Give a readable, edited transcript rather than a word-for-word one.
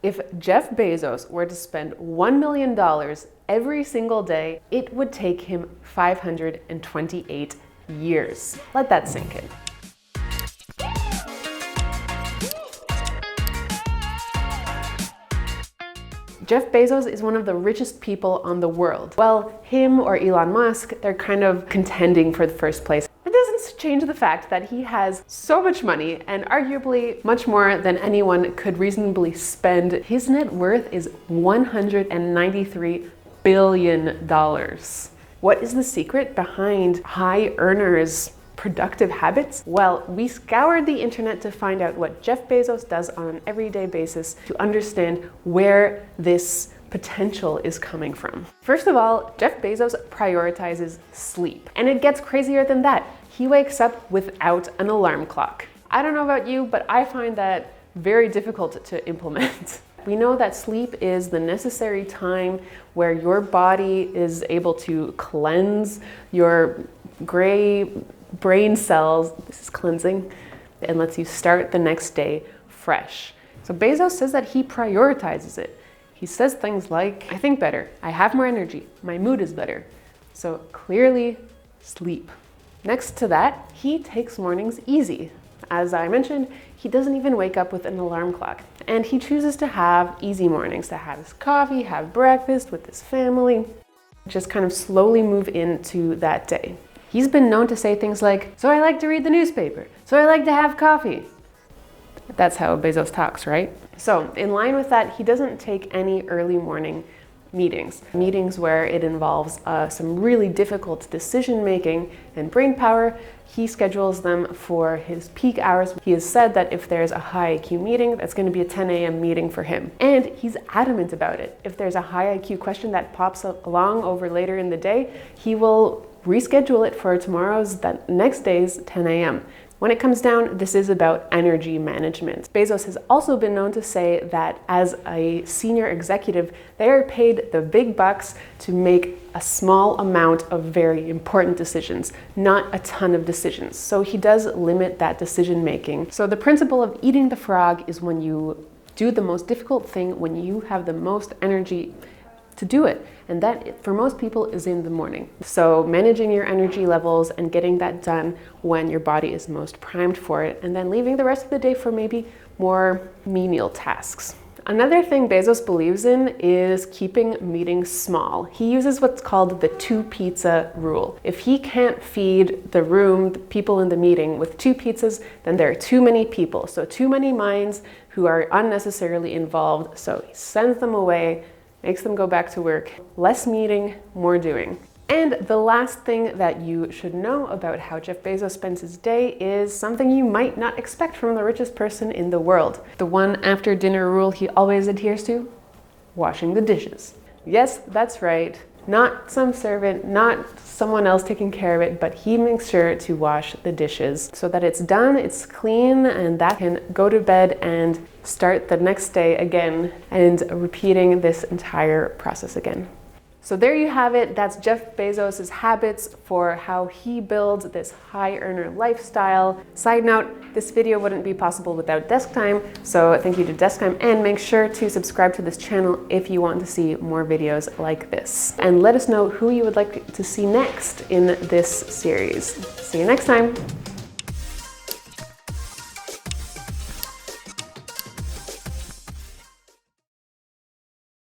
If Jeff Bezos were to spend $1 million every single day, it would take him 528 years. Let that sink in. Jeff Bezos is one of the richest people on the world. Well, him or Elon Musk, they're kind of contending for the first place. It doesn't change the fact that he has so much money and arguably much more than anyone could reasonably spend. His net worth is $193 billion. What is the secret behind high earners' productive habits? Well, we scoured the internet to find out what Jeff Bezos does on an everyday basis to understand where this potential is coming from. First of all, Jeff Bezos prioritizes sleep. And it gets crazier than that. He wakes up without an alarm clock. I don't know about you, but I find that very difficult to implement. We know that sleep is the necessary time where your body is able to cleanse your gray brain cells, this is cleansing, and lets you start the next day fresh. So Bezos says that he prioritizes it. He says things like, I think better, I have more energy, my mood is better. So clearly, sleep. Next to that, he takes mornings easy. As I mentioned, he doesn't even wake up with an alarm clock. And he chooses to have easy mornings, to have his coffee, have breakfast with his family, just kind of slowly move into that day. He's been known to say things like, so I like to read the newspaper, so I like to have coffee. That's how Bezos talks, right? So in line with that, he doesn't take any early morning meetings where it involves some really difficult decision making and brain power. He schedules them for his peak hours. He has said that if there's a high IQ meeting, that's going to be a 10 a.m. meeting for him. And he's adamant about it. If there's a high IQ question that pops along over later in the day, he will reschedule it for that next day's 10 a.m. When it comes down, this is about energy management. Bezos has also been known to say that as a senior executive, they are paid the big bucks to make a small amount of very important decisions, not a ton of decisions. So he does limit that decision making. So the principle of eating the frog is when you do the most difficult thing, when you have the most energy to do it. And that, for most people, is in the morning. So managing your energy levels and getting that done when your body is most primed for it, and then leaving the rest of the day for maybe more menial tasks. Another thing Bezos believes in is keeping meetings small. He uses what's called the 2 pizza rule. If he can't feed the people in the meeting with 2 pizzas, then there are too many people. So too many minds who are unnecessarily involved. So he sends them away, makes them go back to work. Less meeting, more doing. And the last thing that you should know about how Jeff Bezos spends his day is something you might not expect from the richest person in the world. The one after dinner rule he always adheres to: washing the dishes. Yes, that's right. Not some servant, not someone else taking care of it, but he makes sure to wash the dishes so that it's done, it's clean, and that can go to bed and start the next day again, and repeating this entire process again. So there you have it. That's Jeff Bezos' habits for how he builds this high earner lifestyle. Side note, this video wouldn't be possible without desk time, so thank you to desk time, and make sure to subscribe to this channel if you want to see more videos like this. And let us know who you would like to see next in this series. See you next time.